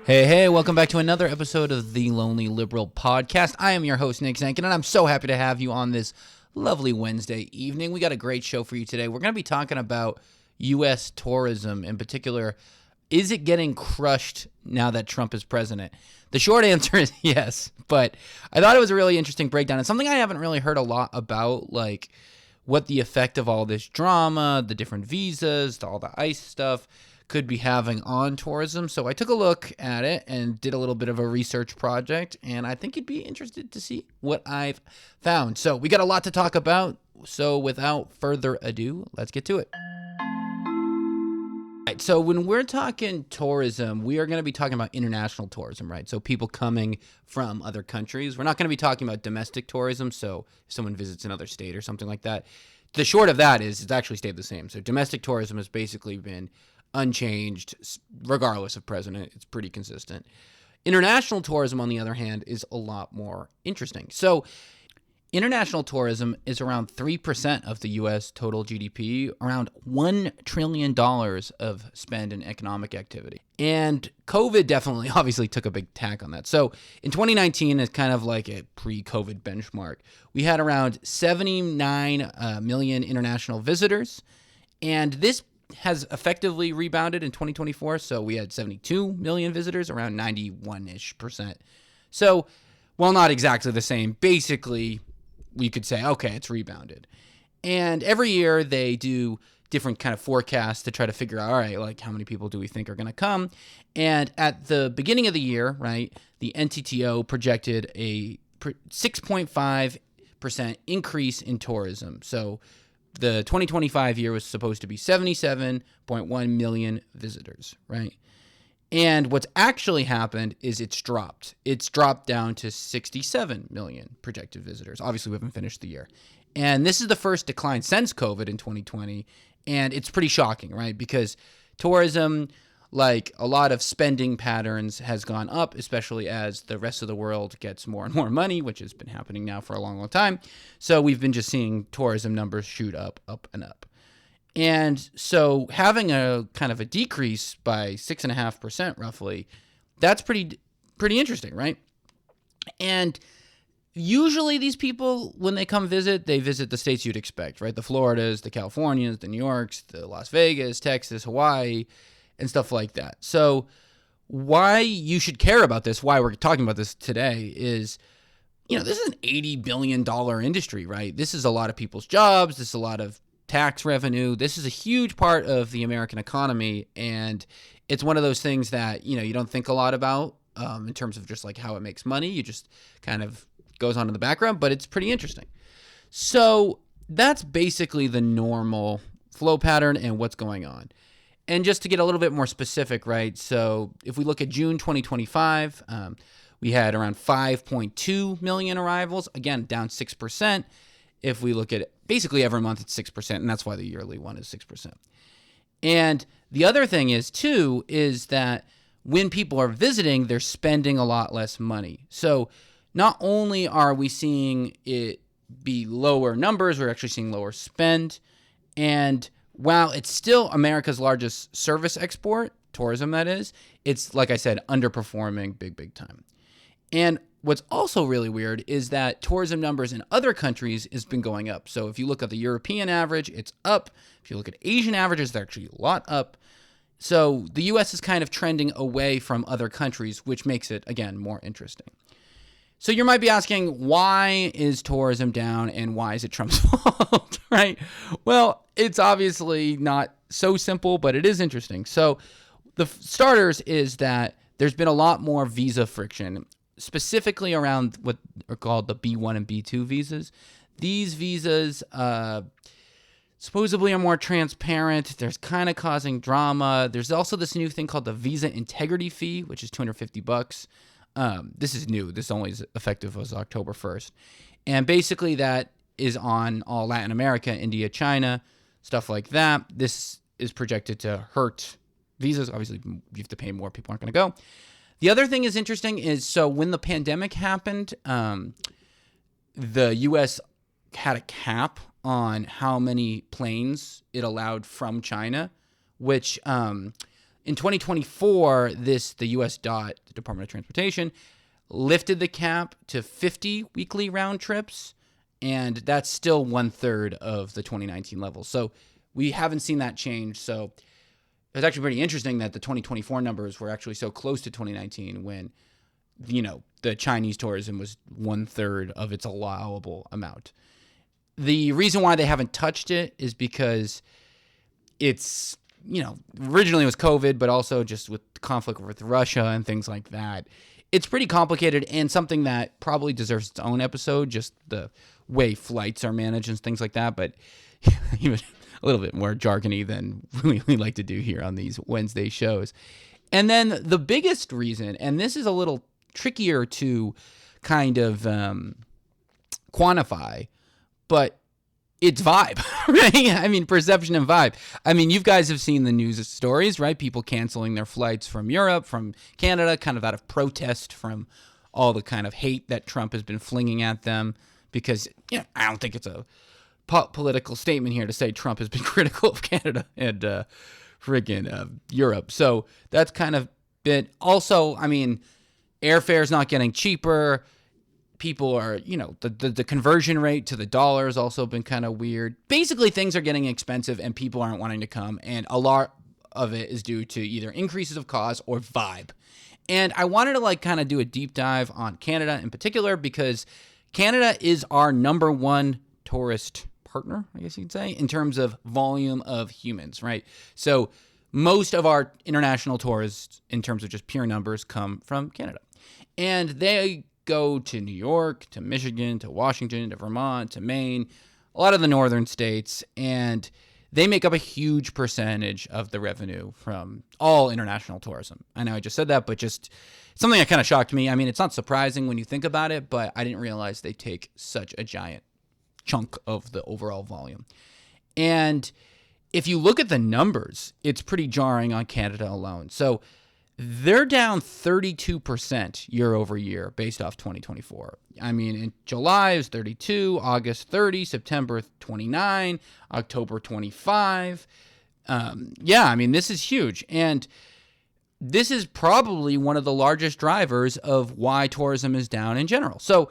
Hey, welcome back to another episode of the Lonely Liberal Podcast. I am your host, Nick Zankin, and I'm so happy to have you on this lovely Wednesday evening. We got a great show for you today. We're going to be talking about U.S. tourism in particular. Is it getting crushed now that Trump is president? The short answer is yes, but I thought it was a really interesting breakdown. It's something I haven't really heard a lot about, like what the effect of all this drama, the different visas, all the ICE stuff could be having on tourism. So I took a look at it and did a little bit of a research project, and I think you'd be interested to see what I've found. So we got a lot to talk about. So without further ado, let's get to it. Right, so when we're talking tourism, we are going to be talking about international tourism, right? So people coming from other countries. We're not going to be talking about domestic tourism. So if someone visits another state or something like that, the short of that is it's actually stayed the same. So domestic tourism has basically been unchanged regardless of president. It's pretty consistent. International tourism, on the other hand, is a lot more interesting. So international tourism is around 3% of the U.S. total GDP, around $1 trillion of spend in economic activity. And COVID definitely, obviously, took a big tack on that. So in 2019, it's kind of like a pre-COVID benchmark. We had around 79 million international visitors, and this has effectively rebounded in 2024. So we had 72 million visitors, around 91-ish%. So while not exactly the same, basically we could say, okay, it's rebounded. And every year they do different kind of forecasts to try to figure out, all right, like how many people do we think are going to come? And at the beginning of the year, right, the NTTO projected a 6.5% increase in tourism. So the 2025 year was supposed to be 77.1 million visitors, right? And what's actually happened is it's dropped. It's dropped down to 67 million projected visitors. Obviously, we haven't finished the year. And this is the first decline since COVID in 2020. And it's pretty shocking, right? Because tourism, like a lot of spending patterns, has gone up, especially as the rest of the world gets more and more money, which has been happening now for a long, long time. So we've been just seeing tourism numbers shoot up, and up. And so having a kind of a decrease by 6.5% roughly, that's pretty interesting, right? And usually these people, when they come visit, they visit the states you'd expect, right? The Floridas, the Californias, the New Yorks, the Las Vegas, Texas, Hawaii, and stuff like that. So why you should care about this, why we're talking about this today is, this is an $80 billion industry, right? This is a lot of people's jobs. This is a lot of tax revenue. This is a huge part of the American economy. And it's one of those things that, you don't think a lot about in terms of just like how it makes money. You just kind of goes on in the background, but it's pretty interesting. So that's basically the normal flow pattern and what's going on. And just to get a little bit more specific, right? So if we look at June 2025, we had around 5.2 million arrivals, again, down 6%. If we look at it, basically every month it's 6%, and that's why the yearly one is 6%. And the other thing is that when people are visiting, they're spending a lot less money. So not only are we seeing it be lower numbers, we're actually seeing lower spend. And while it's still America's largest service export, tourism that is, it's, like I said, underperforming big time. And what's also really weird is that tourism numbers in other countries has been going up. So if you look at the European average, it's up. If you look at Asian averages, they're actually a lot up. So the U.S. is kind of trending away from other countries, which makes it, again, more interesting. So you might be asking, why is tourism down and why is it Trump's fault, right? Well, it's obviously not so simple, but it is interesting. So the starters is that there's been a lot more visa friction, specifically around what are called the B1 and B2 visas. These visas supposedly are more transparent. There's kind of causing drama. There's also this new thing called the visa integrity fee, which is $250. This is new. This only is effective as October 1st. And basically that is on all Latin America, India, China, stuff like that. This is projected to hurt visas. Obviously, you have to pay more. People aren't going to go. The other thing is interesting is, so when the pandemic happened, the U.S. had a cap on how many planes it allowed from China, which in In 2024, the U.S. DOT, the Department of Transportation, lifted the cap to 50 weekly round trips, and that's still 1/3 of the 2019 level. So we haven't seen that change. So it's actually pretty interesting that the 2024 numbers were actually so close to 2019 when, the Chinese tourism was 1/3 of its allowable amount. The reason why they haven't touched it is because it's, originally it was COVID, but also just with conflict with Russia and things like that. It's pretty complicated and something that probably deserves its own episode, just the way flights are managed and things like that. But even a little bit more jargony than we like to do here on these Wednesday shows. And then the biggest reason, and this is a little trickier to kind of quantify, but it's vibe, right? I mean, perception and vibe. I mean, you guys have seen the news stories, right? People canceling their flights from Europe, from Canada, kind of out of protest from all the kind of hate that Trump has been flinging at them. Because, I don't think it's a political statement here to say Trump has been critical of Canada and Europe. So that's kind of been also, I mean, airfare's not getting cheaper. People are, the conversion rate to the dollar has also been kind of weird. Basically, things are getting expensive and people aren't wanting to come. And a lot of it is due to either increases of cost or vibe. And I wanted to kind of do a deep dive on Canada in particular because Canada is our number one tourist partner, I guess you could say, in terms of volume of humans, right? So most of our international tourists, in terms of just pure numbers, come from Canada. And they go to New York, to Michigan, to Washington, to Vermont, to Maine, a lot of the northern states, and they make up a huge percentage of the revenue from all international tourism. I know I just said that, but just something that kind of shocked me. I mean, it's not surprising when you think about it, but I didn't realize they take such a giant chunk of the overall volume. And if you look at the numbers, it's pretty jarring on Canada alone. So they're down 32% year over year based off 2024. I mean, in July it was 32, August 30, September 29, October 25. I mean, this is huge. And this is probably one of the largest drivers of why tourism is down in general. So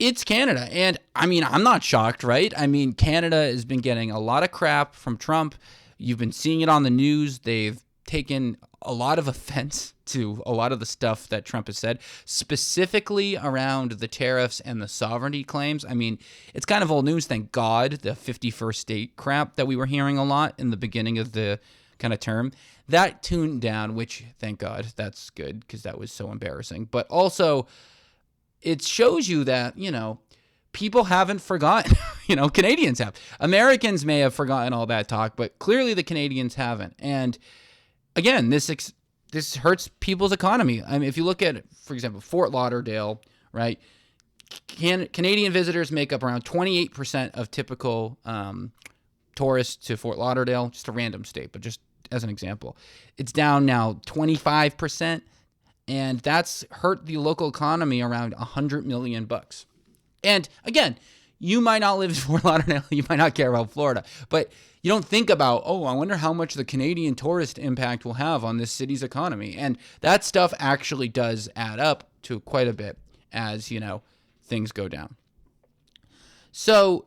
it's Canada. And I mean, I'm not shocked, right? I mean, Canada has been getting a lot of crap from Trump. You've been seeing it on the news. They've taken a lot of offense to a lot of the stuff that Trump has said, specifically around the tariffs and the sovereignty claims. I mean, it's kind of old news, thank God, the 51st state crap that we were hearing a lot in the beginning of the kind of term. That tuned down, which, thank God, that's good because that was so embarrassing. But also, it shows you that, people haven't forgotten. Canadians have. Americans may have forgotten all that talk, but clearly the Canadians haven't. And again, this hurts people's economy. I mean, if you look at, for example, Fort Lauderdale, right? Canadian visitors make up around 28% of typical tourists to Fort Lauderdale, just a random state, but just as an example. It's down now 25%, and that's hurt the local economy around $100 million. And again, you might not live in Fort Lauderdale, you might not care about Florida, but you don't think about, I wonder how much the Canadian tourist impact will have on this city's economy. And that stuff actually does add up to quite a bit as, things go down. So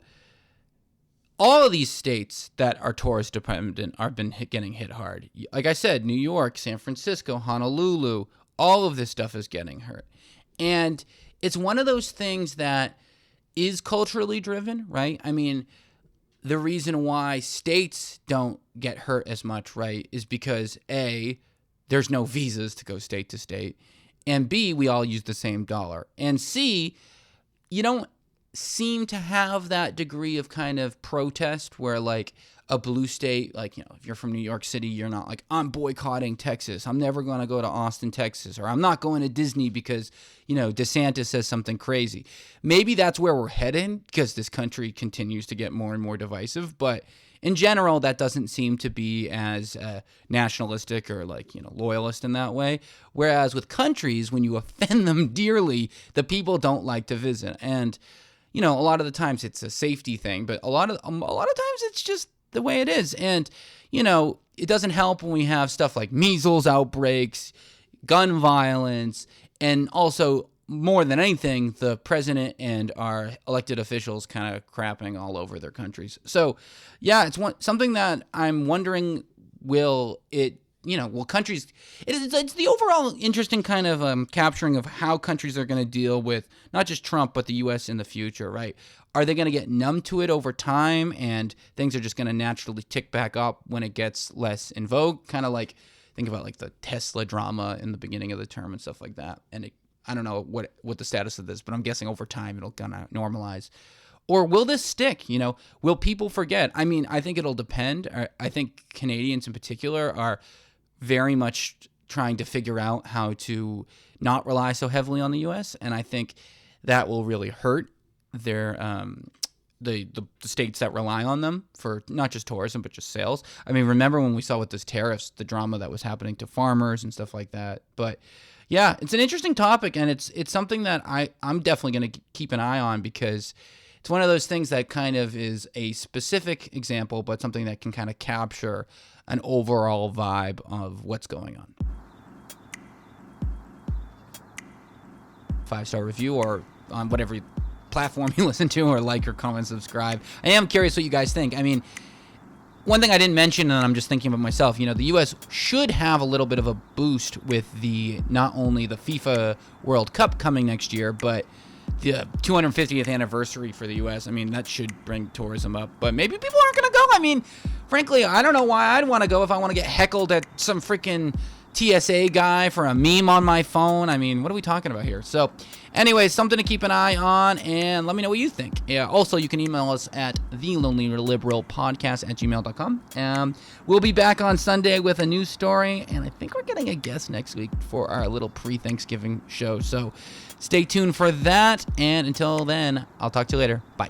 all of these states that are tourist dependent are getting hit hard. Like I said, New York, San Francisco, Honolulu, all of this stuff is getting hurt. And it's one of those things that is culturally driven, right? I mean, the reason why states don't get hurt as much, right, is because A, there's no visas to go state to state, and B, we all use the same dollar, and C, you don't seem to have that degree of kind of protest where a blue state, if you're from New York City, you're not I'm boycotting Texas. I'm never going to go to Austin, Texas, or I'm not going to Disney because, DeSantis says something crazy. Maybe that's where we're heading because this country continues to get more and more divisive. But in general, that doesn't seem to be as nationalistic or loyalist in that way. Whereas with countries, when you offend them dearly, the people don't like to visit. And, a lot of the times it's a safety thing, but a lot of times it's just the way it is. And, it doesn't help when we have stuff like measles outbreaks, gun violence, and also, more than anything, the president and our elected officials kind of crapping all over their countries. So, yeah, it's something that I'm wondering, will countries, it's the overall interesting kind of capturing of how countries are going to deal with not just Trump, but the U.S. in the future, right? Are they going to get numb to it over time, and things are just going to naturally tick back up when it gets less in vogue? Kind of like, think about like the Tesla drama in the beginning of the term and stuff like that. And I don't know what the status of this, but I'm guessing over time it'll kind of normalize. Or will this stick? Will people forget? I mean, I think it'll depend. I think Canadians in particular are very much trying to figure out how to not rely so heavily on the U.S., and I think that will really hurt their the states that rely on them for not just tourism but just sales. I mean, remember when we saw with those tariffs, the drama that was happening to farmers and stuff like that. But yeah, it's an interesting topic, and it's something that I'm definitely going to keep an eye on, because it's one of those things that kind of is a specific example, but something that can kind of capture an overall vibe of what's going on. 5-star review, or on whatever platform you listen to, or like or comment, subscribe. I am curious what you guys think. I mean, one thing I didn't mention, and I'm just thinking about myself, the U.S. should have a little bit of a boost with not only the FIFA World Cup coming next year, but the 250th anniversary for the U.S. I mean, that should bring tourism up, but maybe people aren't going to go. I mean, frankly, I don't know why I'd want to go if I want to get heckled at some freaking TSA guy for a meme on my phone. I mean, what are we talking about here? So anyways, something to keep an eye on, and let me know what you think. Yeah. Also, you can email us at thelonelyliberalpodcast@gmail.com. We'll be back on Sunday with a new story, and I think we're getting a guest next week for our little pre-Thanksgiving show. So stay tuned for that, and until then, I'll talk to you later. Bye.